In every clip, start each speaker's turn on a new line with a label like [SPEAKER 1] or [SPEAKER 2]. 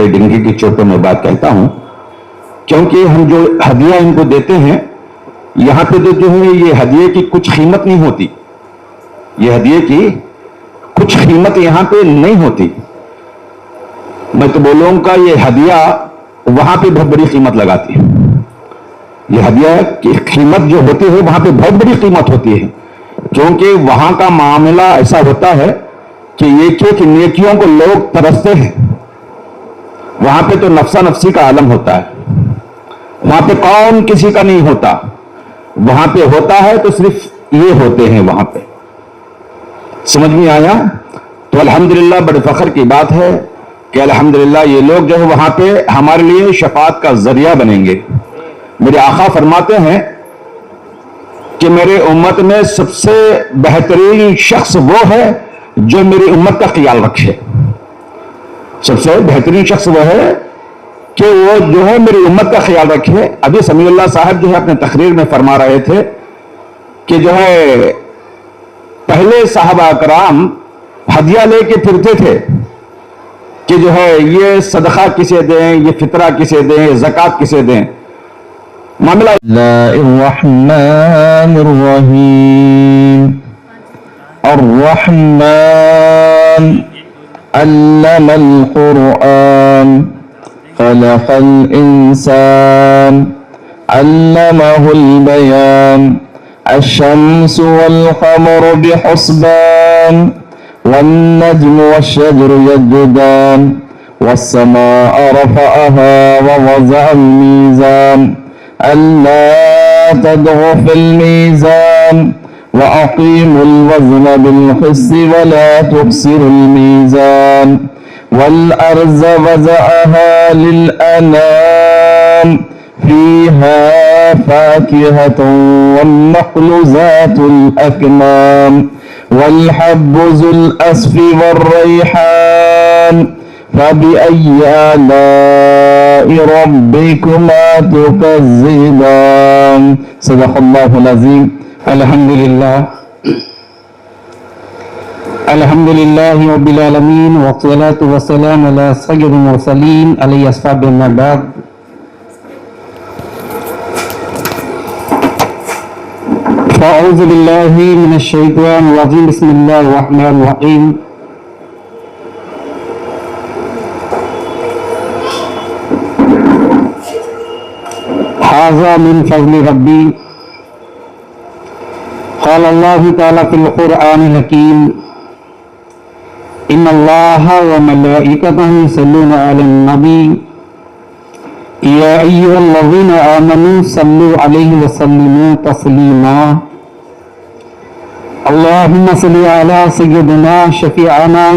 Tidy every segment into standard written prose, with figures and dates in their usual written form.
[SPEAKER 1] بڑے ڈنگے کی چوٹوں میں بات کہتا ہوں، کیونکہ ہم جو ہدیہ ان کو دیتے ہیں یہاں پہ تو جو ہے یہ ہدیے کی کچھ قیمت نہیں ہوتی، یہ ہدیے کی کچھ قیمت یہاں پہ نہیں ہوتی۔ میں تو بولوں گا یہ ہدیہ وہاں پہ بہت بڑی قیمت لگاتی ہے، یہ ہدیہ کی قیمت جو ہوتی ہے وہاں پہ بہت بڑی قیمت ہوتی ہے، کیونکہ وہاں کا معاملہ ایسا ہوتا ہے کہ ایک نیکیوں کو لوگ ترستے ہیں، وہاں پہ تو نفسا نفسی کا عالم ہوتا ہے، وہاں پہ کون کسی کا نہیں ہوتا، وہاں پہ ہوتا ہے تو صرف یہ ہوتے ہیں وہاں پہ۔ سمجھ میں آیا؟ تو الحمدللہ بڑے فخر کی بات ہے کہ الحمدللہ یہ لوگ جو ہے وہاں پہ ہمارے لیے شفاعت کا ذریعہ بنیں گے۔ میرے آقا فرماتے ہیں کہ میرے امت میں سب سے بہترین شخص وہ ہے جو میری امت کا خیال رکھے، سب سے بہترین شخص وہ ہے کہ وہ جو ہے میری امت کا خیال رکھے۔ ابھی سمیع اللہ صاحب جو ہے اپنے تقریر میں فرما رہے تھے کہ جو ہے پہلے صحابہ کرام ہدیہ لے کے پھرتے تھے کہ جو ہے یہ صدقہ کسے دیں، یہ فطرہ کسے دیں، یہ زکوٰۃ کسے دیں۔ معاملہ الرحمن الرحیم الرحمن علم القرآن خلق الإنسان علمه البيان الشمس والقمر بحسبان والنجم والشجر يسجدان والسماء رفعها ووضع الميزان ألا تطغوا في الميزان وأقيموا الوزن بالقسط ولا تخسروا الميزان والأرض وضعها للأنام فيها فاكهة والنخل ذات الأكمام والحب ذو الأصف والريحان فبأي آلاء ربكما تكذبان صدق الله العظيم الحمد لله رب العالمين والصلاة والسلام على سيد المرسلين عليه أصحاب النبات فأعوذ بالله من الشيطان الرجيم بسم الله الرحمن الرحيم هذا من فضل ربي قال الله تعالى في القرآن الحكيم إن الله وملائكته يصلون على النبي يا أيها الذين آمنوا صلوا عليه وسلموا تسليما اللهم صل على سيدنا شفيعنا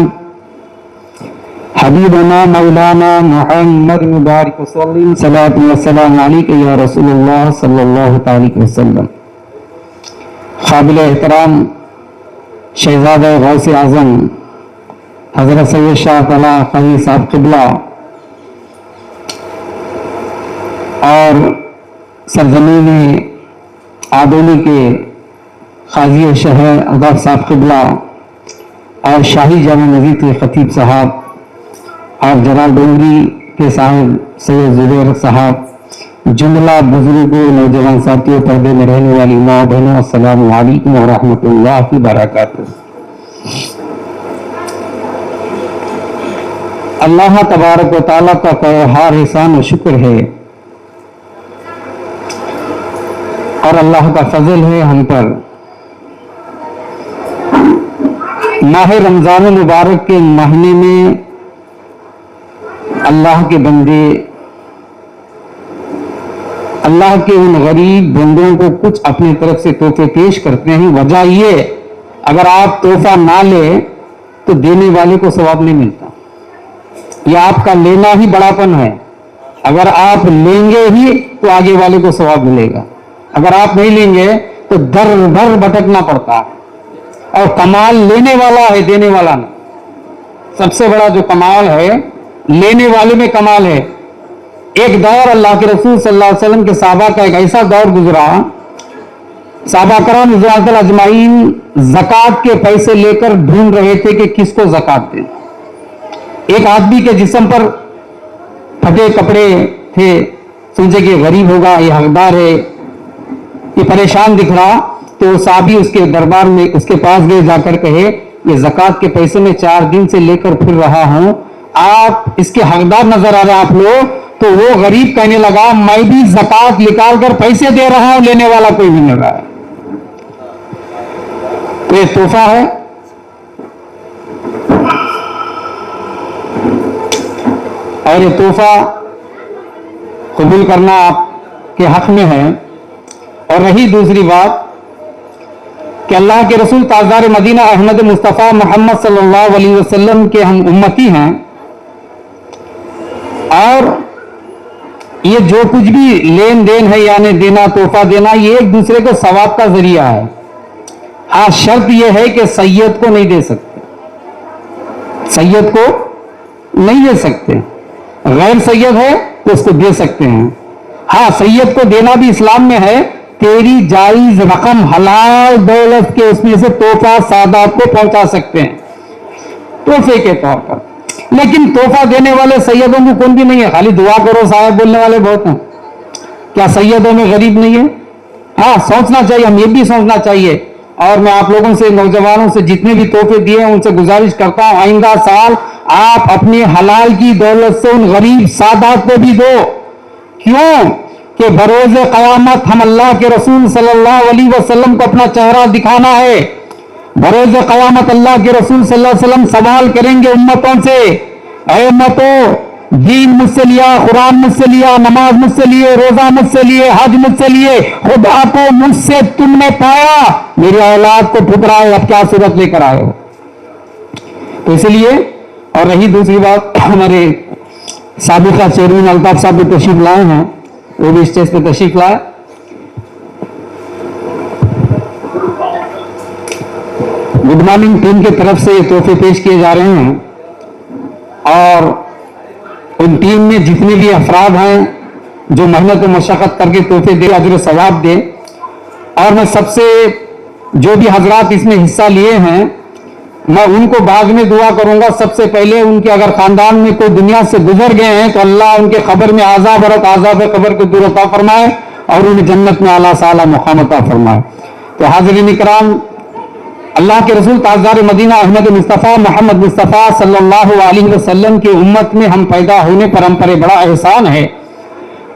[SPEAKER 1] حبيبنا مولانا محمد مبارك وسلم صلاة والسلام عليك يا رسول الله صلى الله عليه وسلم۔ قابل احترام شہزادہ غوث اعظم حضرت سید شاہ طلحہ قاری صاحب قبلہ اور سرزمین آدولی کے قاضی شہر اغاث صاحب قبلہ اور شاہی جامع مسجد کے خطیب صاحب اور جلال ڈونگری کے صاحب سید زبیر صاحب، جملہ بزرگوں نوجوان ساتھیوں، پردے میں رہنے والی ماں بہنوں، السلام علیکم ورحمۃ اللہ وبرکاتہ۔ اللہ تبارک و تعالیٰ کا ہر احسان و شکر ہے اور اللہ کا فضل ہے ہم پر۔ ماہ رمضان المبارک کے مہینے میں اللہ کے بندے اللہ کے ان غریب بندوں کو کچھ اپنی طرف سے تحفے پیش کرتے ہیں۔ وجہ یہ اگر آپ تحفہ نہ لیں تو دینے والے کو ثواب نہیں ملتا، یہ آپ کا لینا ہی بڑاپن ہے۔ اگر آپ لیں گے ہی تو آگے والے کو ثواب ملے گا، اگر آپ نہیں لیں گے تو در بھر بھٹکنا پڑتا ہے۔ اور کمال لینے والا ہے، دینے والا نہیں۔ سب سے بڑا جو کمال ہے لینے والے میں کمال ہے۔ ایک دور اللہ کے رسول صلی اللہ علیہ وسلم کے صحابہ کا ایک ایسا دور گزرا، صحابہ کرام رضی اللہ عنہم اجمعین زکوٰۃ کے پیسے لے کر ڈھونڈ رہے تھے کہ کس کو زکوٰۃ دیں۔ ایک آدمی کے جسم پر
[SPEAKER 2] پھٹے کپڑے تھے، سوچے کہ غریب ہوگا، یہ حقدار ہے، یہ پریشان دکھ رہا، تو صحابی اس کے دربار میں اس کے پاس گئے، جا کر کہے یہ زکوٰۃ کے پیسے میں 4 دن سے لے کر پھر رہا ہوں، آپ اس کے حقدار نظر آ رہے ہیں آپ لوگ. تو وہ غریب کہنے لگا میں بھی زکوٰۃ نکال کر پیسے دے رہا ہوں، لینے والا کوئی بھی نہیں رہا ہے. تو یہ تحفہ ہے. اور یہ تحفہ قبول کرنا آپ کے حق میں ہے. اور رہی دوسری بات کہ اللہ کے رسول تاجدار مدینہ احمد مصطفیٰ محمد صلی اللہ علیہ وسلم کے ہم امتی ہیں، اور یہ جو کچھ بھی لین دین ہے یعنی دینا، تحفہ دینا، یہ ایک دوسرے کو ثواب کا ذریعہ ہے. ہاں شرط یہ ہے کہ سید کو نہیں دے سکتے، سید کو نہیں دے سکتے. غیر سید ہے تو اس کو دے سکتے ہیں. ہاں سید کو دینا بھی اسلام میں ہے، تیری جائز رقم حلال دولت کے اس میں سے تحفہ سادات کو پہنچا سکتے ہیں تحفے کے طور پر. لیکن تحفہ دینے والے سیدوں میں کون بھی نہیں ہے، خالی دعا کرو صاحب بولنے والے بہت ہیں. کیا سیدوں میں غریب نہیں ہے؟ ہاں سوچنا چاہیے، ہم یہ بھی سوچنا چاہیے. اور میں آپ لوگوں سے، نوجوانوں سے جتنے بھی تحفے دیے ہیں ان سے گزارش کرتا ہوں آئندہ سال آپ اپنی حلال کی دولت سے ان غریب سادات کو بھی دو. کیوں کہ بروز قیامت ہم اللہ کے رسول صلی اللہ علیہ وسلم کو اپنا چہرہ دکھانا ہے. بروز قیامت اللہ کے رسول صلی اللہ علیہ وسلم سوال کریں گے امتوں سے، اے امتوں دین مجھ سے لیا، قرآن مجھ سے لیا، نماز مجھ سے لیے، روزہ مجھ سے لیے، حج مجھ سے لیے، خدا کو مجھ سے تم نے پایا، میری اولاد کو ٹھکرائے، اب کیا صورت لے کر آئے ہو. تو اس لیے. اور رہی دوسری بات، ہمارے سابقہ چیئرمین الطاف صاحب بھی تشریف لائے ہیں، وہ بھی اسٹیج پہ تشریف لائے. گڈ مارننگ ٹیم کی طرف سے یہ تحفے پیش کیے جا رہے ہیں، اور ان ٹیم میں جتنے بھی افراد ہیں جو محنت و مشقت کر کے تحفے دے، اجر و ثواب دے. اور میں سب سے جو بھی حضرات اس میں حصہ لیے ہیں میں ان کو بعد میں دعا کروں گا. سب سے پہلے ان کے اگر خاندان میں کوئی دنیا سے گزر گئے ہیں تو اللہ ان کے قبر میں عذاب قبر کو دور عطا فرمائے اور انہیں جنت میں اعلیٰ سے اعلیٰ مقام عطا فرمائے. تو حاضرین اکرام، اللہ کے رسول تاجدار مدینہ احمد مصطفیٰ محمد مصطفیٰ صلی اللہ علیہ وسلم کی امت میں ہم پیدا ہونے پر ہم پر بڑا احسان ہے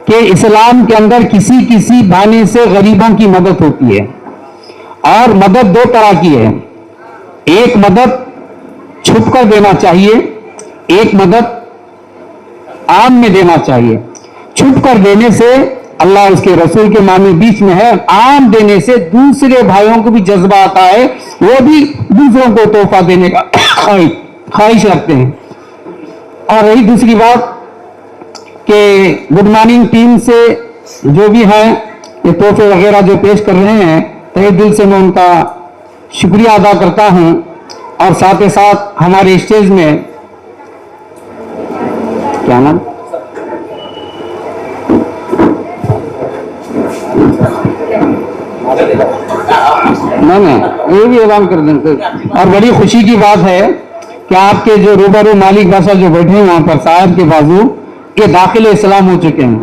[SPEAKER 2] کہ اسلام کے اندر کسی بہانے سے غریبوں کی مدد ہوتی ہے. اور مدد دو طرح کی ہے، ایک مدد چھپ کر دینا چاہیے، ایک مدد عام میں دینا چاہیے. چھپ کر دینے سے اللہ اس کے رسول کے معنی بیچ میں ہے، عام دینے سے دوسرے بھائیوں کو بھی جذبہ آتا ہے، وہ بھی دوسروں کو تحفہ دینے کا خواہش رکھتے ہیں. اور رہی دوسری بات کہ گڈ مارننگ ٹیم سے جو بھی ہیں یہ تحفے وغیرہ جو پیش کر رہے ہیں، تہہ دل سے میں ان کا شکریہ ادا کرتا ہوں. اور ساتھ ہی ساتھ ہمارے اسٹیج میں کیا نام یہ بھی اعلان کر دیں. اور بڑی خوشی کی بات ہے کہ آپ کے جو روبرو مالک بادشاہ جو بیٹھے ہیں وہاں پر صاحب کے بازو، یہ داخل اسلام ہو چکے ہیں،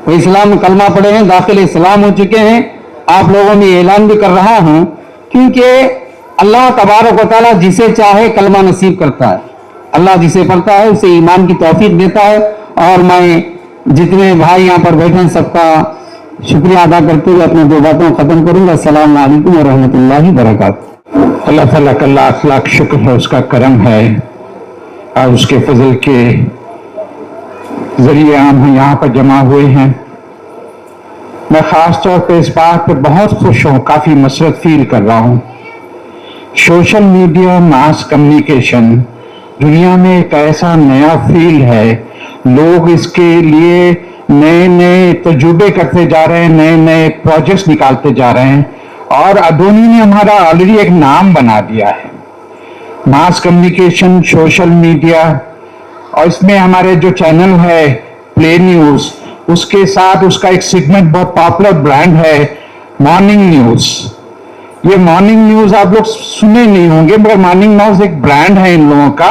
[SPEAKER 2] وہ اسلام میں کلمہ پڑھے ہیں، داخل اسلام ہو چکے ہیں. آپ لوگوں میں اعلان بھی کر رہا ہوں کیونکہ اللہ تبارک و تعالیٰ جسے چاہے کلمہ نصیب کرتا ہے، اللہ جسے پڑھتا ہے اسے ایمان کی توفیق دیتا ہے. اور میں جتنے بھائی یہاں پر بیٹھے ہیں سب کا شکریہ ادا کرتے ہوئے اپنے دو باتوں ختم کروں گا. السلام علیکم ورحمۃ اللہ وبرکاتہ.
[SPEAKER 3] اللہ تعالیٰ کا لاکھ لاکھ شکر ہے، اس کا کرم ہے اور اس کے فضل کے ذریعے ہم یہاں پر جمع ہوئے ہیں. میں خاص طور پہ اس بات پہ بہت خوش ہوں، کافی مسرت فیل کر رہا ہوں. سوشل میڈیا، ماس کمیونیکیشن دنیا میں ایک ایسا نیا فیلڈ ہے، لوگ اس کے لیے نئے نئے تجربے کرتے جا رہے ہیں، نئے نئے پروجیکٹس نکالتے جا رہے ہیں. اور ادونی نے ہمارا آلریڈی ایک نام بنا دیا ہے، ماس کمیونیکیشن، سوشل میڈیا. اور اس میں ہمارے جو چینل ہے پلے نیوز، اس کے ساتھ اس کا ایک سیگمنٹ بہت پاپولر برانڈ ہے مارننگ نیوز. یہ مارننگ نیوز آپ لوگ سنے نہیں ہوں گے، مگر مارننگ نیوز ایک برانڈ ہے ان لوگوں کا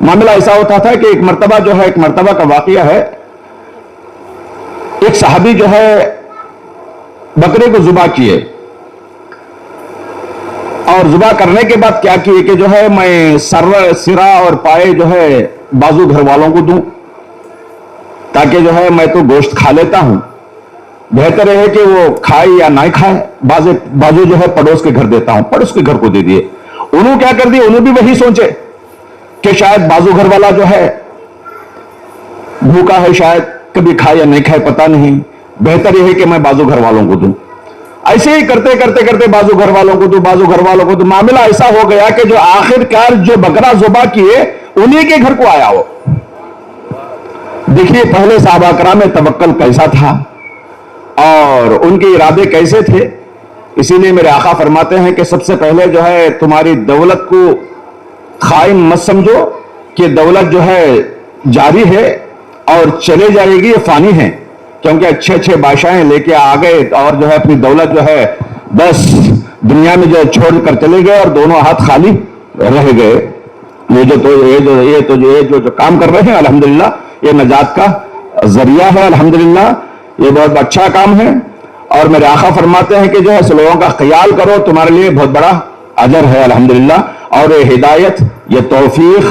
[SPEAKER 1] معاملہ ایسا ہوتا تھا کہ ایک مرتبہ کا واقعہ ہے، ایک صحابی جو ہے بکرے کو ذبح کیے، اور ذبح کرنے کے بعد کیا کیے کہ جو ہے میں سرا اور پائے جو ہے بازو گھر والوں کو دوں، تاکہ جو ہے میں تو گوشت کھا لیتا ہوں، بہتر ہے کہ وہ کھائے یا نہ کھائے، بازو جو ہے پڑوس کے گھر دیتا ہوں، پڑوس کے گھر کو دے دیے۔ انہوں کیا کر دیے، انہوں بھی وہی سوچے کہ شاید بازو گھر والا جو ہے بھوکا ہے، شاید کبھی کھائے یا نہیں کھائے پتہ نہیں، بہتر یہ ہے کہ میں بازو گھر والوں کو دوں۔ ایسے ہی کرتے کرتے بازو گھر والوں کو دوں، معاملہ ایسا ہو گیا کہ جو آخر کار جو بکرا ذبح کیے انہی کے گھر کو آیا ہو۔ دیکھیے پہلے صحابہ کرام میں توکل کیسا تھا اور ان کے ارادے کیسے تھے۔ اسی لیے میرے آقا فرماتے ہیں کہ سب سے پہلے جو ہے تمہاری دولت کو خائن مت سمجھو کہ دولت جو ہے جاری ہے اور چلے جائے گی، یہ فانی ہے، کیونکہ اچھے بادشاہیں لے کے آ گئے اور جو ہے اپنی دولت جو ہے بس دنیا میں جو چھوڑ کر چلے گئے اور دونوں ہاتھ خالی رہ گئے۔ یہ جو کام کر رہے ہیں الحمدللہ یہ نجات کا ذریعہ ہے، الحمدللہ یہ بہت اچھا کام ہے۔ اور میرے آقا فرماتے ہیں کہ جو ہے لوگوں کا خیال کرو، تمہارے لیے بہت بڑا اجر ہے الحمدللہ۔ اور یہ ہدایت، یہ توفیق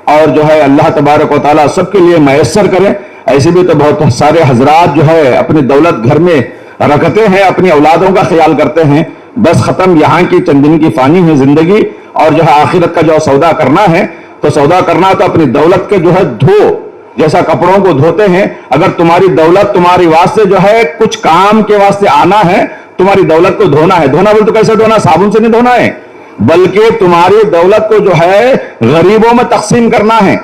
[SPEAKER 1] اور جو ہے اللہ تبارک و تعالیٰ سب کے لیے میسر کرے۔ ایسے بھی تو بہت سارے حضرات جو ہے اپنی دولت گھر میں رکھتے ہیں، اپنی اولادوں کا خیال کرتے ہیں، بس ختم، یہاں کی چند دن کی فانی ہے زندگی، اور جو ہے آخرت کا جو سودا کرنا ہے تو سودا کرنا تو اپنی دولت کے جو ہے دھو، جیسا کپڑوں کو دھوتے ہیں۔ اگر تمہاری دولت تمہاری واسطے جو ہے کچھ کام کے واسطے آنا ہے، تمہاری دولت کو دھونا ہے، دھونا بول تو کیسے دھونا، صابن سے نہیں دھونا ہے، بلکہ تمہاری دولت کو جو ہے غریبوں میں تقسیم کرنا ہے۔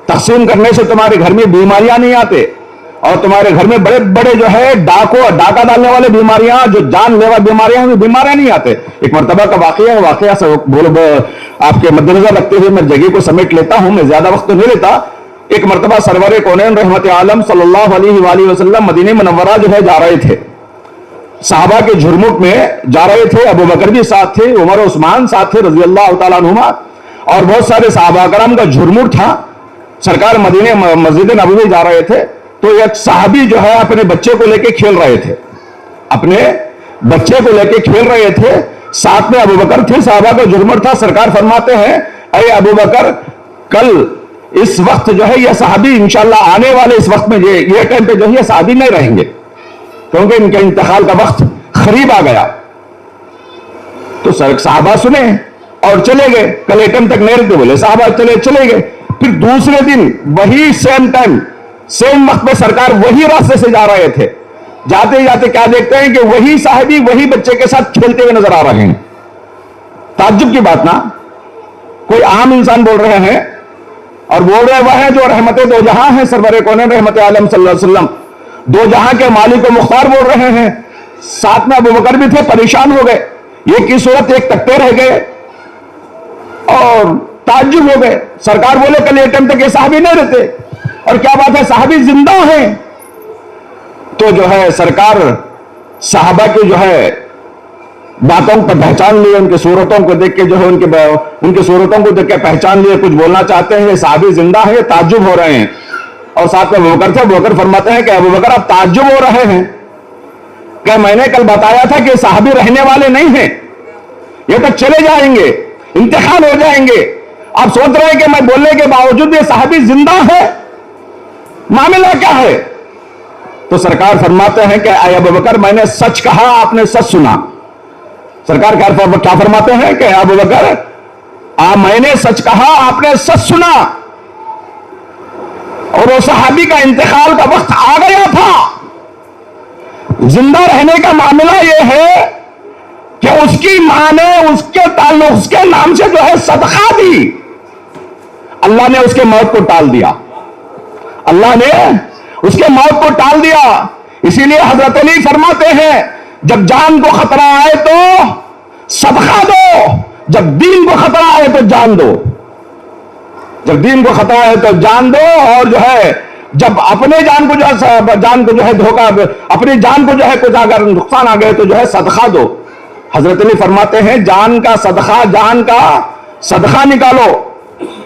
[SPEAKER 1] تقسیم کرنے سے تمہارے گھر میں بیماریاں نہیں آتے، اور تمہارے گھر میں بڑے بڑے جو ہے ڈاکہ ڈالنے والے بیماریاں، جو جان لیوا بیماریاں ہیں، بیماریاں نہیں آتے۔ ایک مرتبہ کا واقعہ سے آپ کے مد نظر رکھتے ہوئے میں جگہ کو سمیٹ لیتا ہوں، میں زیادہ وقت نہیں لیتا۔ ایک مرتبہ سرور کونین رحمت عالم صلی اللہ علیہ وآلہ وسلم مدینہ منورہ جو ہے جا رہے تھے، صحابہ کے جھرمٹ میں جا رہے تھے، ابو بکر بھی ساتھ تھے، عمر عثمان ساتھ تھے رضی اللہ تعالیٰ عنہما، اور بہت سارے صحابہ کرام کا جھرمٹ تھا۔ سرکار مدینہ مسجد نبوی جا رہے تھے تو ایک صحابی جو ہے اپنے بچے کو لے کے کھیل رہے تھے، ساتھ میں ابو بکر تھے، صحابہ کا جھرمٹ تھا۔ سرکار فرماتے ہیں اے ابو بکر، کل اس وقت جو ہے یہ صحابی انشاءاللہ آنے والے اس وقت میں یہ ٹائم پہ جو ہے یہ صحابی نہیں رہیں گے، کیونکہ ان کے انتقال کا وقت قریب آ گیا۔ تو صحابہ سنے اور چلے گئے، کل ایک ٹائم تک نہیں رہتے بولے، صحابہ چلے گئے۔ پھر دوسرے دن وہی سیم ٹائم سیم وقت پہ سرکار وہی راستے سے جا رہے تھے، جاتے جاتے کیا دیکھتے ہیں کہ وہی صاحبی وہی بچے کے ساتھ کھیلتے ہوئے نظر آ رہے ہیں۔ تعجب کی بات نا، کوئی عام انسان بول رہے ہیں اور بول رہے وہ ہیں جو رحمت دو جہاں ہیں، سرور کونین رحمت عالم صلی اللہ علیہ وسلم دو جہاں کے مالک و مختار بول رہے ہیں، ساتھ میں ابو بکر بھی تھے، پریشان ہو گئے، یہ کی صورت ایک تکتے رہ گئے اور تعجب ہو گئے۔ سرکار بولے کل ایک ٹائم تک یہ صحابی نہیں رہتے، اور کیا بات ہے صحابی زندہ ہیں۔ تو جو ہے سرکار صحابہ کی جو ہے باتوں پر پہچان لیے، ان کی صورتوں کو دیکھ کے جو ہے ان کی صورتوں کو دیکھ کے پہچان لیے، کچھ بولنا چاہتے ہیں، یہ صحابی زندہ ہے، تعجب ہو رہے ہیں۔ اور ساتھ میں ابو بکر تھے، ابو بکر فرماتے ہیں کہ ابو بکر آپ تعجب ہو رہے ہیں کہ میں نے کل بتایا تھا کہ صحابی رہنے والے نہیں ہیں، یہ تو چلے جائیں گے، انتقال ہو جائیں گے، آپ سوچ رہے ہیں کہ میں بولنے کے باوجود یہ صحابی زندہ ہے، معاملہ کیا ہے؟ تو سرکار فرماتے ہیں کہ اے ابو بکر میں نے سچ کہا، آپ نے سچ سنا۔ سرکار کیا فرماتے ہیں کہ ابو بکر میں نے سچ کہا، آپ نے سچ سنا، اور وہ صحابی کا انتقال کا وقت آ گیا تھا۔ زندہ رہنے کا معاملہ یہ ہے کہ اس کی ماں نے اس کے تعلق اس کے نام سے جو ہے صدقہ دی، اللہ نے اس کے موت کو ٹال دیا، اللہ نے اس کے موت کو ٹال دیا۔ اسی لیے حضرت علی فرماتے ہیں جب جان کو خطرہ آئے تو صدقہ دو، جب دین کو خطرہ آئے تو جان دو، جب دین کو خطرہ آئے تو جان دو، اور جو ہے جب اپنے جان کو جو ہے دھوکہ، اپنی جان کو جو ہے کچھ اگر نقصان آ گئے تو جو ہے صدقہ دو۔ حضرت علی فرماتے ہیں جان کا صدقہ نکالو،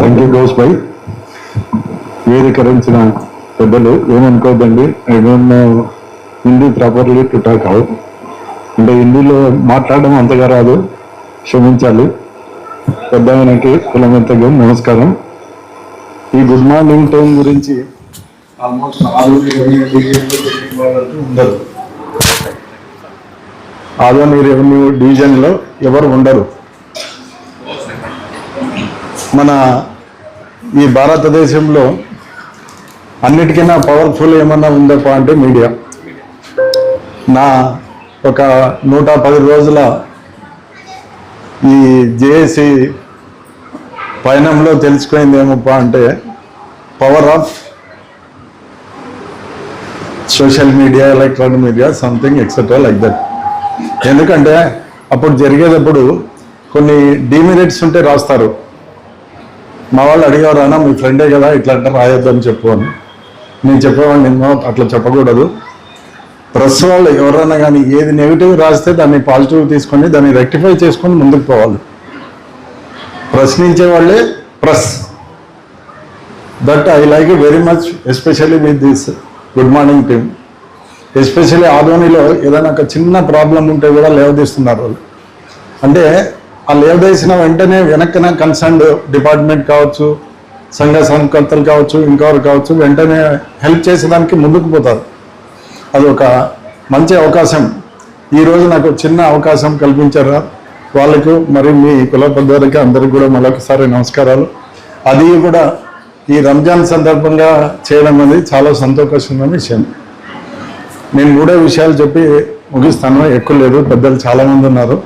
[SPEAKER 4] థ్యాంక్ యూ గౌస్ భాయ్. వేదికరించిన పెద్దలు ఏమనుకోదండి, I don't know Hindi properly to talk out, అంటే హిందీలో మాట్లాడడం అంతగా రాదు, క్షమించాలి. పెద్ద ఆయనకి కులమంతగా నమస్కారం. ఈ గుడ్ మార్నింగ్ టైం గురించి ఆల్మోస్ట్ ఉండరు. ఆదోని రెవెన్యూ డివిజన్లో ఎవరు ఉండరు. మన ఈ భారతదేశంలో అన్నిటికన్నా పవర్ఫుల్ ఏమన్నా ఉందప్ప అంటే మీడియా. నా ఒక 110 రోజుల ఈ జేఏసీ పయనంలో తెలుసుకుంది ఏమప్ప అంటే power of social media, electronic media, something etcetera like that. ఎందుకంటే అప్పుడు జరిగేటప్పుడు కొన్ని డిమెరిట్స్ ఉంటే రాస్తారు. మా వాళ్ళు అడిగారు, అన్న మీ ఫ్రెండే కదా ఇట్లా అంటే రాయొద్దని చెప్పు అని. నేను చెప్పేవాడిని, నేను అట్లా చెప్పకూడదు. ప్రెస్ వాళ్ళు ఎవరైనా కానీ ఏది నెగిటివ్ రాస్తే దాన్ని పాజిటివ్ తీసుకొని దాన్ని రెక్టిఫై చేసుకొని ముందుకు పోవాలి. ప్రశ్నించే వాళ్ళే press. That I like very much, especially with this good morning team. Especially ఆదోనిలో ఏదైనా ఒక చిన్న ప్రాబ్లం ఉంటే కూడా లేవదీస్తున్నారు వాళ్ళు. అంటే ఆ లేవదీసిన వెంటనే వెనక్కన కన్సర్న్డ్ డిపార్ట్మెంట్ కావచ్చు, సంఘ సంకర్తలు కావచ్చు, ఇంకెవరు కావచ్చు, వెంటనే హెల్ప్ చేసేదానికి ముందుకు పోతారు. అది ఒక మంచి అవకాశం. ఈరోజు నాకు చిన్న అవకాశం కల్పించారు వాళ్ళకు, మరి మీ కుల పెద్దలకి అందరికీ కూడా మరొకసారి నమస్కారాలు. అది కూడా ఈ రంజాన్ సందర్భంగా చేయడం అనేది చాలా సంతోషమైన విషయం. నేను 3 విషయాలు చెప్పి ముగిస్తాను, ఎక్కువ లేదు, పెద్దలు చాలామంది ఉన్నారు.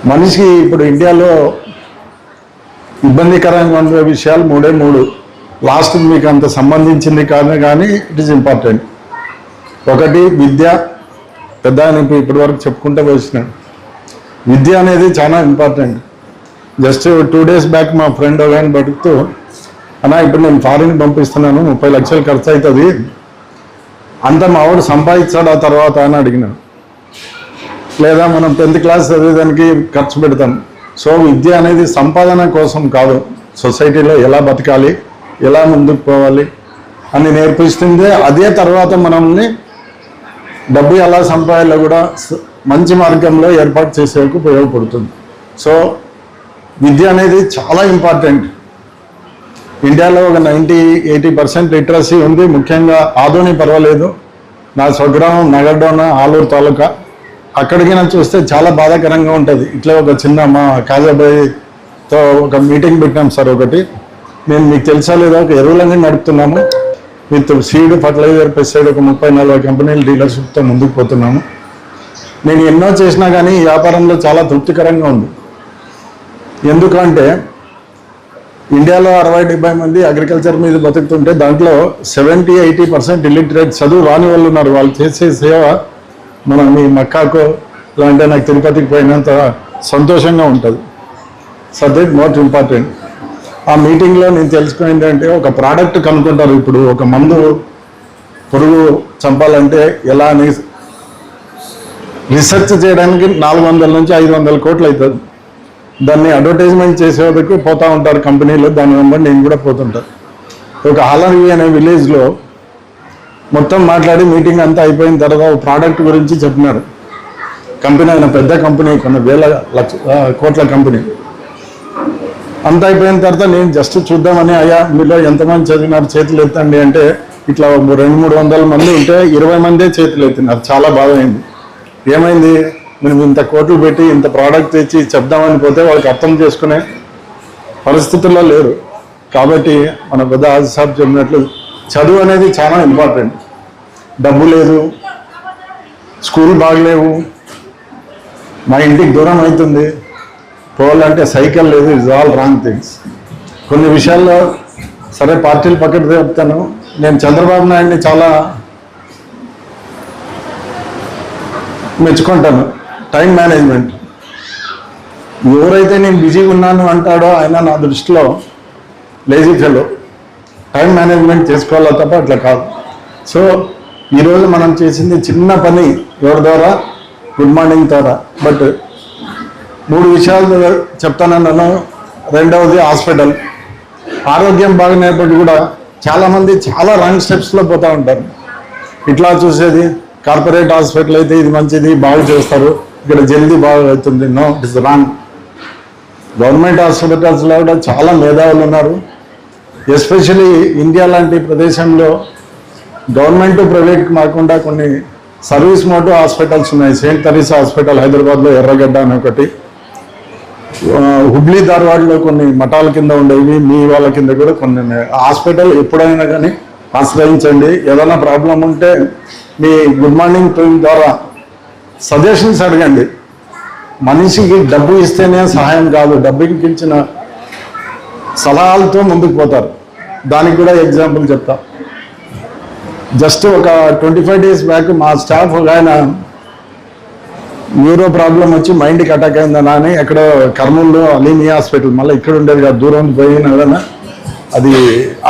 [SPEAKER 4] మనిషికి ఇప్పుడు ఇండియాలో ఇబ్బందికరంగా ఉండే విషయాలు 3 లాస్ట్ మీకు అంత సంబంధించింది కాదు కానీ ఇట్ ఈస్ ఇంపార్టెంట్. ఒకటి విద్య. పెద్ద ఆయన ఇప్పటి వరకు చెప్పుకుంటూ వచ్చినాడు. విద్య అనేది చాలా ఇంపార్టెంట్. జస్ట్ 2 డేస్ బ్యాక్ మా ఫ్రెండ్ ఒక ఆయన బతుకుతూ, అన్నా ఇప్పుడు నేను ఫారిన్ పంపిస్తున్నాను, 30 లక్షలు ఖర్చు అవుతుంది, అంత మా వాడు సంపాదించాడు ఆ తర్వాత అని అడిగినాడు. లేదా మనం 10th క్లాస్ చదివేదానికి ఖర్చు పెడతాం. సో విద్య అనేది సంపాదన కోసం కాదు, సొసైటీలో ఎలా బతకాలి, ఎలా ముందుకు పోవాలి అని నేర్పిస్తుంది. అదే తర్వాత మనల్ని డబ్బు ఎలా సంపాదాలో కూడా మంచి మార్గంలో ఏర్పాటు చేసేందుకు ఉపయోగపడుతుంది. సో విద్య అనేది చాలా ఇంపార్టెంట్. ఇండియాలో ఒక 90-80% లిటరసీ ఉంది. ముఖ్యంగా ఆదోని పర్వాలేదు, నా స్వగ్రామం నగర్డోన ఆలూరు తాలూకా, అక్కడికి చూస్తే చాలా బాధాకరంగా ఉంటుంది. ఇట్లా ఒక చిన్న మా కాజాబాయితో ఒక మీటింగ్ పెట్టినాం సార్ ఒకటి. నేను మీకు తెలుసా లేదా ఒక ఎరువులన్నీ నడుపుతున్నాము విత్ సీడ్, ఫర్టిలైజర్, పెస్టిసైడ్, ఒక 30-40 కంపెనీల డీలర్షిప్తో ముందుకు పోతున్నాము. నేను ఎన్నో చేసినా కానీ ఈ వ్యాపారంలో చాలా తృప్తికరంగా ఉంది. ఎందుకంటే ఇండియాలో 60-70 మంది అగ్రికల్చర్ మీద బతుకుతుంటే దాంట్లో 70-80% ఇల్లిటరేట్, చదువు రాని వాళ్ళు ఉన్నారు. వాళ్ళు చేసే సేవ మనం మీ మక్కాకో ఇలాంటి నాకు తిరుపతికి పోయినంత సంతోషంగా ఉంటుంది. So that most important. ఆ మీటింగ్లో నేను తెలుసుకునేది అంటే ఒక ప్రోడక్ట్ కనుక్కుంటారు. ఇప్పుడు ఒక మందు పురుగు చంపాలంటే ఎలా అని రీసెర్చ్ చేయడానికి 400 నుంచి 500 కోట్లు అవుతుంది. దాన్ని అడ్వర్టైజ్మెంట్ చేసేందుకు పోతూ ఉంటారు కంపెనీలు. దాని వెంబడి నేను కూడా పోతుంటాను. ఒక హాలర్వి అనే విలేజ్లో మొత్తం మాట్లాడి మీటింగ్ అంతా అయిపోయిన తర్వాత ఒక ప్రోడక్ట్ గురించి చెప్పినారు. కంపెనీ అయిన పెద్ద కంపెనీ, కొన్ని వేల కోట్ల కంపెనీ. అంతా అయిపోయిన తర్వాత నేను జస్ట్ చూద్దామని, అయ్యా మీలో ఎంతమంది చదివినారు చేతులు ఎత్తండి అంటే ఇట్లా 200-300 మంది ఉంటే 20 మందే చేతులు ఎత్తినారు. చాలా బాధ అయింది. ఏమైంది, మేము ఇంత కోట్లు పెట్టి ఇంత ప్రోడక్ట్ తెచ్చి చెప్దామని పోతే వాళ్ళకి అర్థం చేసుకునే పరిస్థితుల్లో లేరు. కాబట్టి మన పెద్ద ఆజీ సాబ్ చెప్పినట్లు చదువు అనేది చాలా ఇంపార్టెంట్. డబ్బు లేదు, స్కూల్ బాగలేవు, మా ఇంటికి దూరం అవుతుంది, పోవాలంటే సైకిల్ లేదు, ఇట్స్ ఆల్ రాంగ్ థింగ్స్. కొన్ని విషయాల్లో సరే పార్టీలు పక్కన చెప్తాను. నేను చంద్రబాబు నాయుడిని చాలా మెచ్చుకుంటాను. Time management. ఎవరైతే నేను బిజీగా ఉన్నాను అంటాడో ఆయన నా దృష్టిలో లేజీ ఫెలో. టైం మేనేజ్మెంట్ చేసుకోవాలా తప్ప అట్లా కాదు. సో ఈరోజు మనం చేసింది చిన్న పని ఎవరి ద్వారా, గుడ్ మార్నింగ్ ద్వారా. బట్ 3 విషయాలు చెప్తానన్నాను. రెండవది హాస్పిటల్. ఆరోగ్యం బాగున్నప్పటికీ కూడా చాలామంది చాలా రాంగ్ స్టెప్స్లో పోతూ ఉంటారు. ఇట్లా చూసేది కార్పొరేట్ హాస్పిటల్ అయితే ఇది మంచిది, బాగు చేస్తారు, ఇక్కడ జల్దీ బాగా అవుతుంది. No, it is wrong. Government హాస్పిటల్స్లో కూడా చాలా మేధావులు ఉన్నారు. ఎస్పెషలీ ఇండియా లాంటి ప్రదేశంలో గవర్నమెంట్ ప్రైవేట్ కాకుండా కొన్ని సర్వీస్ మోటో హాస్పిటల్స్ ఉన్నాయి. సెయింట్ తెరీసా హాస్పిటల్ హైదరాబాద్లో, ఎర్రగడ్డ అని ఒకటి, హుబ్లీ ధార్వాడ్లో కొన్ని మఠాల కింద ఉండేవి, మీ వాళ్ళ కింద కూడా కొన్ని ఉన్నాయి. హాస్పిటల్ ఎప్పుడైనా కానీ ఆశ్రయించండి. ఏదైనా ప్రాబ్లం ఉంటే మీ గుడ్ మార్నింగ్ టీమ్ ద్వారా సజెషన్స్ అడగండి. మనిషికి డబ్బు ఇస్తేనే సహాయం కాదు, డబ్బుకి ఇచ్చిన సలహాలతో ముందుకు పోతారు. దానికి కూడా ఎగ్జాంపుల్ చెప్తా. జస్ట్ ఒక 25 days బ్యాక్ మా స్టాఫ్ ఒక ఆయన న్యూరో ప్రాబ్లం వచ్చి మైండ్కి అటాక్ అయిందనా అని ఎక్కడో కర్నూలులో అలీమియా హాస్పిటల్, మళ్ళీ ఇక్కడ ఉండేది కాదు, దూరం పోయిన కదా, అది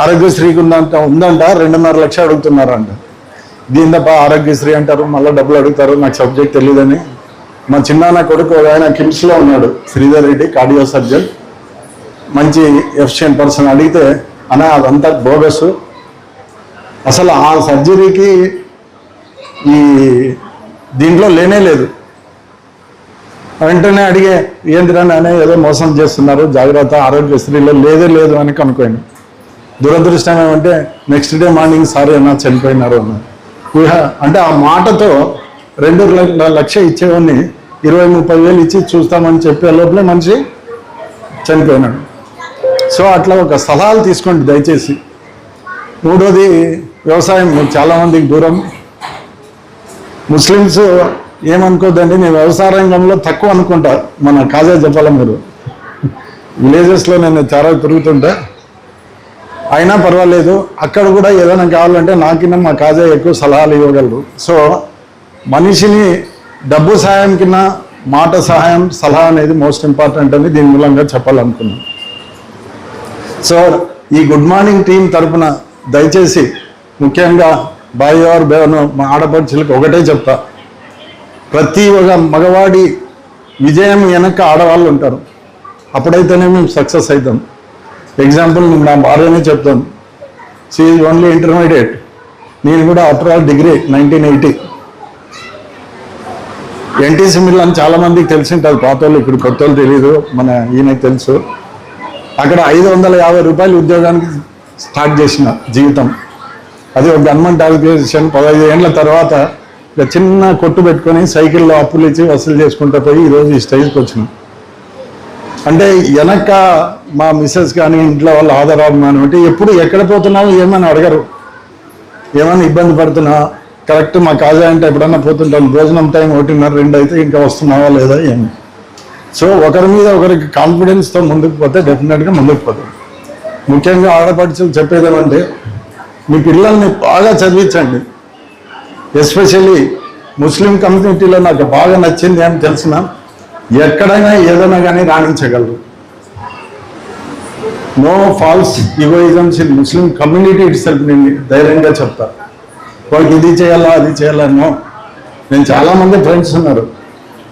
[SPEAKER 4] ఆరోగ్యశ్రీకి ఉందంట 2.5 లక్షలు అడుగుతున్నారంట. దీని తప్ప ఆరోగ్యశ్రీ అంటారు, మళ్ళీ డబ్బులు అడుగుతారు. నాకు సబ్జెక్ట్ తెలియదని మా చిన్నాన్న కొడుకు ఆయన కిమ్స్లో ఉన్నాడు, శ్రీధర్ రెడ్డి, కార్డియో సర్జన్, మంచి ఎఫిషియెంట్ పర్సన్. అడిగితే అన్న అదంతా బోగస్, అసలు ఆ సర్జరీకి ఈ దీంట్లో లేనే లేదు. వెంటనే అడిగే ఏంటిరా అనే ఏదో మోసం చేస్తున్నారు, జాగ్రత్త, ఆరోగ్యశ్రీలో లేదే లేదు అని కనుక్కోండి. దురదృష్టం ఏమంటే నెక్స్ట్ డే మార్నింగ్ సారీ అన్న చనిపోయినారు అన్నారు. అంటే ఆ మాటతో 2 లక్షలు ఇచ్చేవాడిని 20-30 వేలు ఇచ్చి చూస్తామని చెప్పే లోపలే మనిషి చనిపోయినాడు. సో అట్లా ఒక సలహాలు తీసుకోండి దయచేసి. మూడోది వ్యవసాయం. చాలామందికి దూరం. ముస్లిమ్స్ ఏమనుకోద్దండి, నేను వ్యవసాయ రంగంలో తక్కువ అనుకుంటా. మన కాజా చెప్పాల మీరు విలేజెస్లో నేను చాలా తిరుగుతుంటా, అయినా పర్వాలేదు. అక్కడ కూడా ఏదైనా కావాలంటే నాకిన్నా మా కాజా ఎక్కువ సలహాలు ఇవ్వగలరు. సో మనిషిని డబ్బు సహాయం కింద మాట సహాయం, సలహా అనేది మోస్ట్ ఇంపార్టెంట్ అని దీని మూలంగా చెప్పాలనుకున్నాను. సో ఈ గుడ్ మార్నింగ్ టీం తరఫున దయచేసి ముఖ్యంగా బాయ్ ఆర్ బేవను మా ఆడపడుచులకు ఒకటే చెప్తా, ప్రతి ఒక్క మగవాడి విజయం వెనక ఆడవాళ్ళు ఉంటారు. అప్పుడైతేనే మేము సక్సెస్ అవుతాం. ఎగ్జాంపుల్ నేను నా భార్యనే చెప్తాను. షీ ఈజ్ ఓన్లీ ఇంటర్మీడియట్, నేను కూడా after all degree 1980. NTC mill అని చాలామందికి తెలిసి ఉంటుంది, పాత వాళ్ళు, ఇప్పుడు కొత్త వాళ్ళు తెలియదు, మన ఈయనకి తెలుసు. అక్కడ 550 రూపాయలు ఉద్యోగానికి స్టార్ట్ చేసిన జీవితం. అది ఒక గవర్నమెంట్ ఆర్గనైజేషన్. 15 ఏళ్ళ తర్వాత ఇక చిన్న కొట్టు పెట్టుకొని సైకిల్లో అప్పులు ఇచ్చి వసూలు చేసుకుంటూ పోయి ఈరోజు ఈ స్టేజ్కి వచ్చినాం. అంటే వెనక మా మిస్సెస్ కానీ ఇంట్లో వాళ్ళు ఆధారాభిమానం అంటే ఎప్పుడు ఎక్కడ పోతున్నావు ఏమని అడగరు. ఏమైనా ఇబ్బంది పడుతున్నా కరెక్ట్ మా కాజా అంటే ఎప్పుడన్నా పోతుంటాం, భోజనం టైం 1:30-2 అయితే ఇంకా వస్తున్నావా లేదా ఏమి. సో ఒకరి మీద ఒకరికి కాన్ఫిడెన్స్తో ముందుకు పోతే డెఫినెట్గా ముందుకు పోతాం. ముఖ్యంగా ఆడపడుచులు చెప్పేది ఏమంటే మీ పిల్లల్ని బాగా చదివించండి. ఎస్పెషల్లీ ముస్లిం కమ్యూనిటీలో నాకు బాగా నచ్చింది ఏమి తెలిసిన, ఎక్కడైనా ఏదైనా కానీ రాణించగలరు. No false egoisms in Muslim community itself. నేను ధైర్యంగా చెప్తా, వాళ్ళకి ఇది చేయాలా అది చేయాలా. నో, నేను చాలామంది ఫ్రెండ్స్ ఉన్నారు.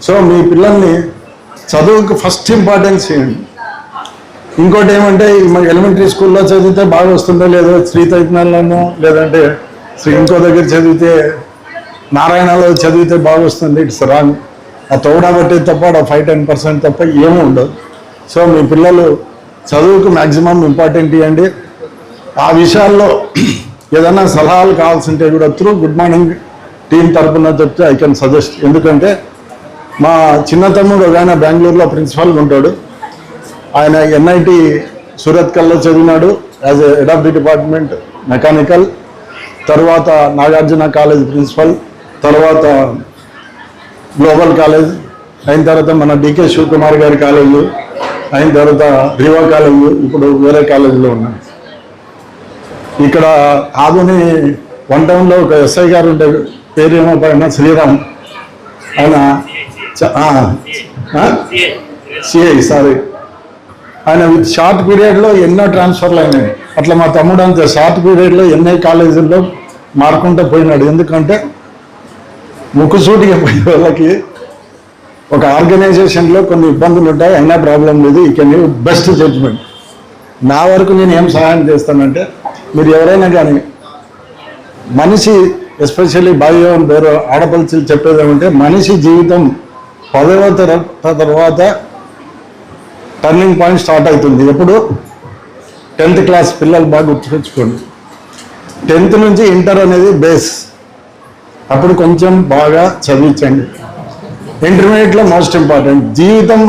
[SPEAKER 4] సో మీ పిల్లల్ని చదువుకు ఫస్ట్ ఇంపార్టెన్స్ ఇవ్వండి. ఇంకోటి ఏమంటే ఎలిమెంటరీ స్కూల్లో చదివితే బాగా వస్తుందో లేదో, శ్రీ చైతన్యలోనో లేదంటే ఇంకో దగ్గర చదివితే నారాయణలో చదివితే బాగా వస్తుంది. It's wrong. ఆ తోడా బట్టి తప్ప 5-10% తప్ప ఏమీ ఉండదు. సో మీ పిల్లలు చదువుకు మ్యాక్సిమం ఇంపార్టెంట్ ఇవ్వండి. ఆ విషయాల్లో ఏదైనా సలహాలు కావాల్సి ఉంటే కూడా త్రూ గుడ్ మార్నింగ్ టీం తరఫున చెప్తే ఐ కెన్ సజెస్ట్. ఎందుకంటే మా చిన్న తమ్ముడు ఒక ఆయన బెంగళూరులో ప్రిన్సిపాల్గా ఉంటాడు. ఆయన NIT సూరత్కల్లో చదివినాడు as a head of the department mechanical. తర్వాత నాగార్జున కాలేజ్ ప్రిన్సిపల్, తర్వాత గ్లోబల్ కాలేజ్ అయిన తర్వాత మన DK శివకుమార్ గారి కాలేజు అయిన తర్వాత రివా కాలేజు, ఇప్పుడు వేరే కాలేజీలో ఉన్నాను. ఇక్కడ ఆదుని వన్ టౌన్లో ఒక ఎస్ఐ గారు ఉండే పేరేమో పైన శ్రీరామ్, ఆయన సిఐ సారీ, ఆయన విత్ షార్ట్ పీరియడ్లో ఎన్నో ట్రాన్స్ఫర్లు అయినాయి. అట్లా మా తమ్ముడు అంతే షార్ట్ పీరియడ్లో ఎన్నో కాలేజీల్లో మారుకుంటూ పోయినాడు. ఎందుకంటే ముక్కుసూటిగా పోయే వాళ్ళకి ఒక ఆర్గనైజేషన్లో కొన్ని ఇబ్బందులు ఉంటాయి, అయినా ప్రాబ్లం లేదు, ఈ కెన్ గివ్ బెస్ట్ జడ్జ్మెంట్. నా వరకు నేను ఏం సహాయం చేస్తానంటే, మీరు ఎవరైనా కానీ మనిషి ఎస్పెషల్లీ బాయ్యో వేరే ఆడపడుచులు చెప్పేది ఏమంటే, మనిషి జీవితం 10వ తరగతి తర్వాత టర్నింగ్ పాయింట్ స్టార్ట్ అవుతుంది. ఎప్పుడు 10th క్లాస్ పిల్లలు బాగా గుర్తుపెట్టుకోండి. 10th నుంచి ఇంటర్ అనేది బేస్, అప్పుడు కొంచెం బాగా చదివించండి. ఇంటర్మీడియట్లో మోస్ట్ ఇంపార్టెంట్. జీవితం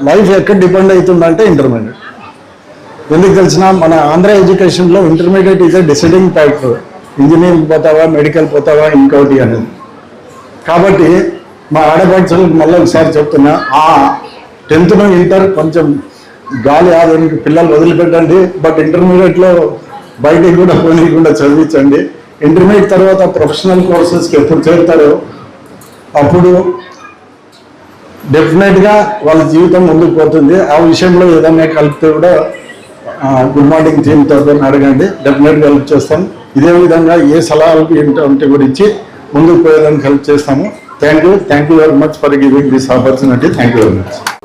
[SPEAKER 4] లైఫ్ ఎక్కడ డిపెండ్ అవుతుందంటే ఇంటర్మీడియట్. ఎందుకు తెలిసిన, మన ఆంధ్ర ఎడ్యుకేషన్లో intermediate is a deciding factor. Engineering పోతావా, మెడికల్ పోతావా, ఇంకోటి అనేది. కాబట్టి మా ఆడపడుచులకు మళ్ళీ ఒకసారి చెప్తున్నా, ఆ 10th నుంచి ఇంటర్ కొంచెం గాలి ఆదానికి పిల్లలు వదిలిపెట్టండి, బట్ ఇంటర్మీడియట్లో బయటికి కూడా పోనీకుండా చదివించండి. ఇంటర్మీడియట్ తర్వాత ప్రొఫెషనల్ కోర్సెస్కి ఎప్పుడు చేరుతారో అప్పుడు డెఫినెట్గా వాళ్ళ జీవితం ముందుకు పోతుంది. ఆ విషయంలో ఏదైనా కలిపితే కూడా గుడ్ మార్నింగ్ టీమ్ తరఫున అడగండి, డెఫినెట్గా హెల్ప్ చేస్తాం. ఇదే విధంగా ఏ సలహాలు ఏంటంటే కూడా ఇచ్చి ముందుకు పోయేదానికి హెల్ప్ చేస్తాము. Thank you very much for giving this opportunity. Thank you very much.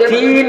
[SPEAKER 5] 3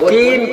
[SPEAKER 5] 3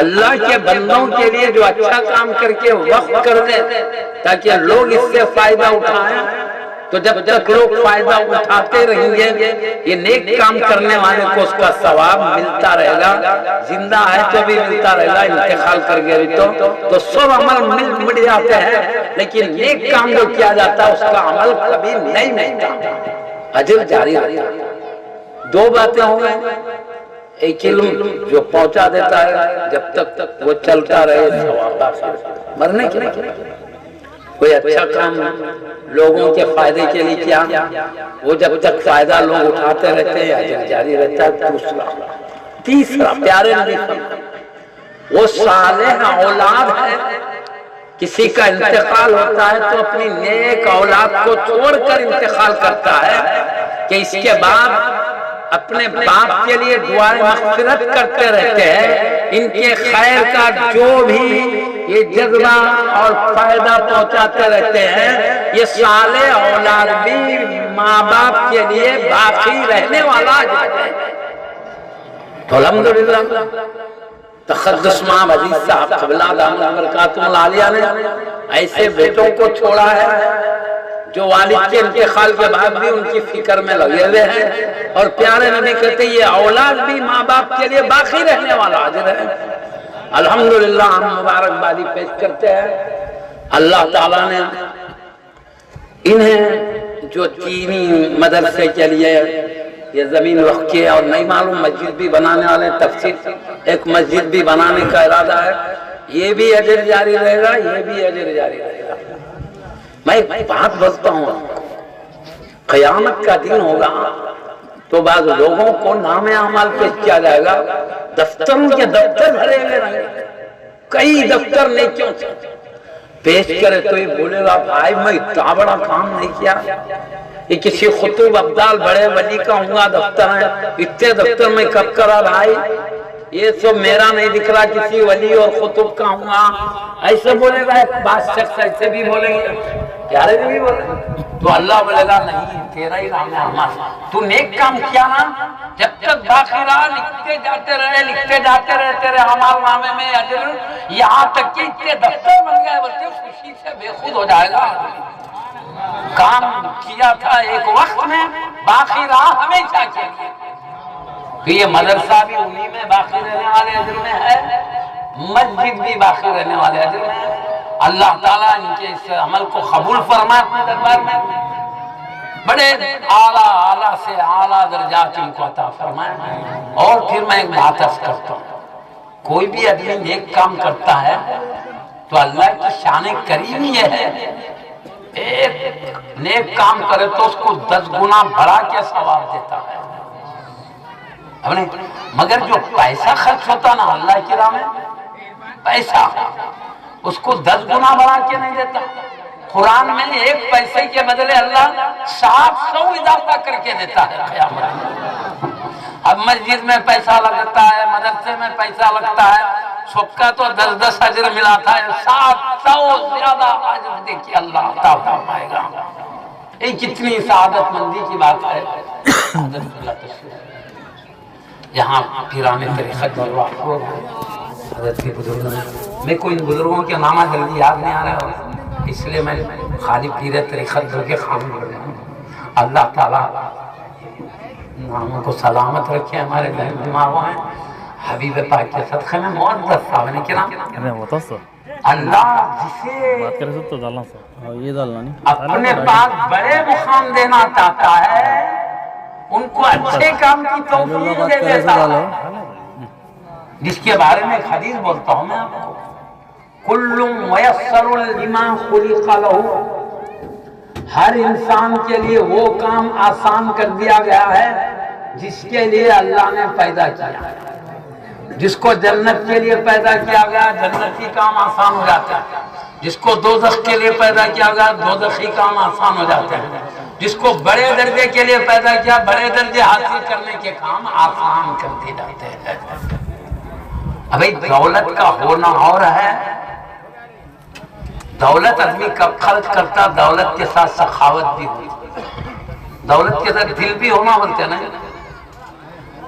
[SPEAKER 5] اللہ کے بندوں کے لیے جو اچھا کام کر کے وقف کر دے تاکہ لوگ اس سے فائدہ اٹھائیں، تو جب تک لوگ فائدہ اٹھاتے رہیں گے یہ نیک کام کرنے والے کو اس کا ثواب ملتا رہے گا، زندہ ہے تو بھی ملتا رہے گا، انتقال کر گئے بھی تو سب عمل مل جاتے ہیں، لیکن نیک کام جو کیا جاتا ہے اس کا عمل کبھی نہیں ملتا، اجر جاری رہتا ہے۔ دو باتیں ہو گئے، ایک علم جو پہنچا دیتا ہے جب تک وہ چلتا رہے ثواب مرنے کے لیے، کوئی اچھا کام لوگوں کے فائدے کے لیے کیا، وہ جب تک فائدہ لوگ اٹھاتے رہتے ہیں اجر جاری رہتا ہے۔ تیسرا پیارے نبی وہ صالح اولاد ہے، کسی کا انتقال ہوتا ہے تو اپنی نیک اولاد کو چھوڑ کر انتقال کرتا ہے کہ اس کے بعد اپنے باپ کے لیے دعائیں مغفرت کرتے رہتے ہیں، ان کے خیر کا جو بھی یہ جذبہ اور فائدہ پہنچاتے رہتے ہیں، یہ صالح اولاد بھی ماں باپ کے لیے باقی رہنے والا ہے۔ تو الحمدللہ تقدس امام عزیز صاحب قبلہ دامت برکاتہ العالیہ نے ایسے بیٹوں کو چھوڑا ہے جو والد کے انتقال کے بعد بھی ان کی فکر میں لگے ہوئے ہیں، اور پیارے نبی کہتے ہیں یہ اولاد بھی ماں باپ کے لیے باقی رہنے والا اجر ہے۔ الحمدللہ ہم مبارکبادی پیش کرتے ہیں، اللہ تعالیٰ نے انہیں جو چینی مدرسے کے لیے یہ زمین وقف کی اور نہیں معلوم مسجد بھی بنانے والے، تفصیل ایک مسجد بھی بنانے کا ارادہ ہے، یہ بھی اجر جاری رہے گا، یہ بھی اجر جاری رہے گا۔ میں ایک بات بولتا ہوں، قیامت کا دن ہوگا تو بعض لوگوں کو نام اعمال پیش کیا جائے گا، دفتروں کے دفتر بھرے ہوئے رہیں گے، کئی دفتر نیکیوں سے پیش کرے تو یہ بولے گا بھائی میں اتنا بڑا کام نہیں کیا، یہ کسی خطوب ابدال بڑے ولی کا ہوں گا دفتر ہے، اتنے دفتر میں کب کرا بھائی، یہ سب میرا نہیں دکھ رہا، کسی ولی اور خطوب کا ہوں گا، ایسے بولے گا۔ ایک بات شخص ایسے بھی بولیں گے، پیارے بھی بولیں گے، تو اللہ بولے گا نہیں تیرا ہی نام ہے، تو نیک کام کیا نا، جب تک باقی رہا لکھتے جاتے رہے تیرے اعمال نامے میں اجر، یہاں تک کہ اتنے دفتر بن گئے، بلکہ خوشی سے بے خود ہو جائے گا۔ کام کیا تھا ایک وقت میں، باقی رہا ہمیشہ کے لیے، تو یہ مدرسہ بھی انہی میں باقی رہنے والے اجر میں ہے، مسجد بھی باقی رہنے والے اجر میں ہے۔ اللہ تعالیٰ ان کے اس عمل کو قبول فرمائے اپنے دربار میں، بڑے اعلیٰ سے اعلیٰ درجات ان کو عطا فرمائے۔ اور پھر میں ایک بات عرض کرتا ہوں، کوئی بھی آدمی نیک کام کرتا ہے تو اللہ کی شان کریمی یہ ہے، ایک نیک کام کرے تو اس کو 10 گنا بڑھا کے ثواب دیتا ہے، مگر جو پیسہ خرچ ہوتا نا اللہ کی راہ میں، پیسہ اس کو 10 گنا بڑھا کے نہیں دیتا۔ قرآن میں ایک پیسے کے بدلے اللہ 700 اضافہ کر کے دیتا ہے قیامت میں۔ اب مسجد میں پیسہ لگتا ہے، مدرسے میں پیسہ لگتا ہے، سب کا تو 10 اجر ملا تھا، 700 زیادہ اجر دیکھیے اللہ عطا فرمائے گا۔ یہ کتنی سعادت مندی کی بات ہے۔ یہاں پیرانے طریقت حضرت کے بزرگ، میں کوئی بزرگوں کے نامہ جلدی یاد نہیں آ رہا ہے، اس لیے میں خالی پیر طریقت دل کے خامن کر رہا ہوں۔ اللہ تعالیٰ ناموں کو سلامت رکھے، ہمارے ذہن دماغوں میں حبیب پاک کے صدقے میں معزز صاحب نے کرام، اللہ جسے اپنے پاس بڑے مقام دینا چاہتا ہے ان کو اچھے کام کی توفیق دے دیتا ہے، جس کے بارے میں ایک حدیث بولتا ہوں میں آپ کو، کل میسر لما خلق لہ، ہر انسان کے لیے وہ کام آسان کر دیا گیا ہے جس کے لیے اللہ نے پیدا کیا۔ جس کو جنت کے لیے پیدا کیا گیا جنتی کام آسان ہو جاتا ہے، جس کو دوزخ کے لیے پیدا کیا گیا دوزخی کام آسان ہو جاتے ہیں، جس کو بڑے درجے کے لیے پیدا کیا بڑے درجے حاصل کرنے کے کام آسان کر دیے جاتے ہیں۔ ابھی دولت کا ہونا اور ہے، دولت آدمی کب خرچ کرتا، دولت کے ساتھ سخاوت بھی ہوئی، دولت کے ساتھ دل بھی ہونا بولتے ہیں نا،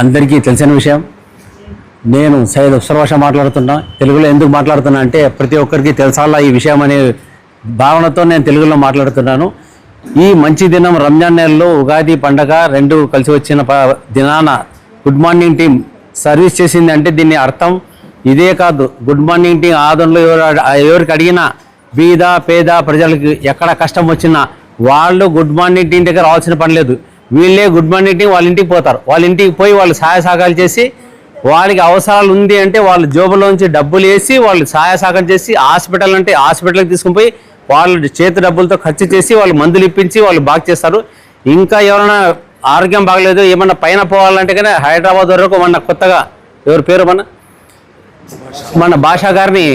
[SPEAKER 6] అందరికీ తెలిసిన విషయం, నేను సయ్యద్ అఫ్సర్ భాష మాట్లాడుతున్నా. తెలుగులో ఎందుకు మాట్లాడుతున్నా అంటే ప్రతి ఒక్కరికి తెలుసాలా ఈ విషయం అనే భావనతో నేను తెలుగులో మాట్లాడుతున్నాను. ఈ మంచి దినం రంజాన్ నెలలో ఉగాది పండగ రెండు కలిసి వచ్చిన దినాన గుడ్ మార్నింగ్ టీం సర్వీస్ చేసింది అంటే దీని అర్థం ఇదే కాదు. గుడ్ మార్నింగ్ టీం ఆదంలో ఎవరికి అడిగినా బీద పేద ప్రజలకు ఎక్కడ కష్టం వచ్చినా వాళ్ళు గుడ్ మార్నింగ్ టీం దగ్గర రావాల్సిన పని లేదు. వీళ్ళే గుడ్ మార్నింగ్ టీం వాళ్ళ ఇంటికి పోతారు. వాళ్ళ ఇంటికి పోయి వాళ్ళు సహాయ సహకారాలు చేసి వారికి అవసరాలు ఉంది అంటే వాళ్ళ జోబులోంచి డబ్బులు వేసి వాళ్ళు సహాయ సహకారం చేసి హాస్పిటల్ అంటే హాస్పిటల్కి తీసుకుని పోయి వాళ్ళు చేతి డబ్బులతో ఖర్చు చేసి వాళ్ళు మందులు ఇప్పించి వాళ్ళు బాగు చేస్తారు. ఇంకా ఎవరైనా ఆరోగ్యం బాగలేదు ఏమన్నా పైన పోవాలంటే కానీ హైదరాబాద్ వరకు మన కొత్తగా ఎవరి పేరు మన భాషా గారిని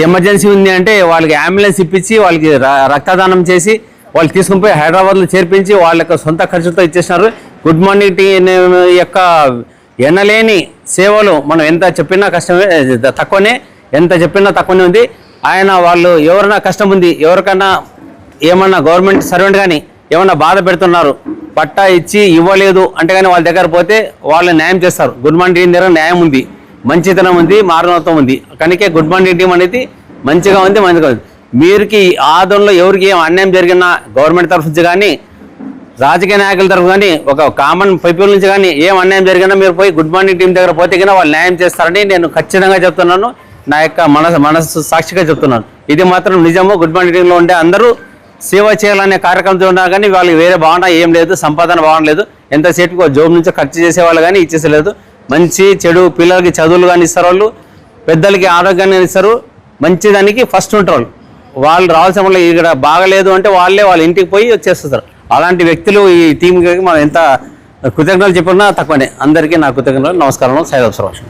[SPEAKER 6] ఎమర్జెన్సీ ఉంది అంటే వాళ్ళకి అంబులెన్స్ ఇప్పించి వాళ్ళకి రక్తదానం చేసి వాళ్ళు తీసుకుని పోయి హైదరాబాద్లో చేర్పించి వాళ్ళ యొక్క సొంత ఖర్చుతో ఇచ్చేసినారు. గుడ్ మార్నింగ్ టీ యొక్క ఎనలేని సేవలు మనం ఎంత చెప్పినా కష్టమే, తక్కువనే, ఎంత చెప్పినా తక్కువనే ఉంది. ఆయన వాళ్ళు ఎవరైనా కష్టం ఉంది, ఎవరికైనా ఏమన్నా గవర్నమెంట్ సర్వెంట్ కానీ ఏమన్నా బాధ పెడుతున్నారు, పట్టా ఇచ్చి ఇవ్వలేదు అంటే కానీ వాళ్ళ దగ్గర పోతే వాళ్ళు న్యాయం చేస్తారు. గుడ్ మార్నింగ్ టీం దగ్గర న్యాయం ఉంది, మంచితనం ఉంది, మానవత్వం ఉంది. కనుక గుడ్ మార్నింగ్ టీం అనేది మంచిగా ఉంది, మంచిగా ఉంది. మీరుకి ఆదంలో ఎవరికి ఏం అన్యాయం జరిగినా గవర్నమెంట్ తరఫు నుంచి కానీ రాజకీయ నాయకుల తరఫు కానీ ఒక కామన్ పీపుల్ నుంచి కానీ ఏం అన్యాయం జరిగినా మీరు పోయి గుడ్ మార్నింగ్ టీం దగ్గర పోతే కానీ వాళ్ళు న్యాయం చేస్తారని నేను ఖచ్చితంగా చెప్తున్నాను. నా యొక్క మనసు సాక్షిగా చెప్తున్నాను. ఇది మాత్రం నిజము. గుడ్ మార్నింగ్ టీంలో ఉండే అందరూ సేవ చేయాలనే కార్యక్రమంతో ఉన్నారు కానీ వాళ్ళకి వేరే భావన ఏం లేదు, సంపాదన భావన లేదు. ఎంతసేపుకి జోబు నుంచి ఖర్చు చేసేవాళ్ళు కానీ ఇచ్చేసలేదు. మంచి చెడు పిల్లలకి చదువులు కానీ ఇస్తారు, వాళ్ళు పెద్దలకి ఆరోగ్యాన్ని ఇస్తారు, మంచిదానికి ఫస్ట్ ఉంటారు. వాళ్ళు రావాల్సిన వాళ్ళు ఇక్కడ బాగలేదు అంటే వాళ్ళే వాళ్ళ ఇంటికి పోయి వచ్చేస్తారు. అలాంటి వ్యక్తులు ఈ టీంకి మనం ఎంత కృతజ్ఞతలు చెప్పినా తక్కువనే. అందరికీ నా కృతజ్ఞతలు, నమస్కారం. సయ్యద్ అఫ్సర్ భాష.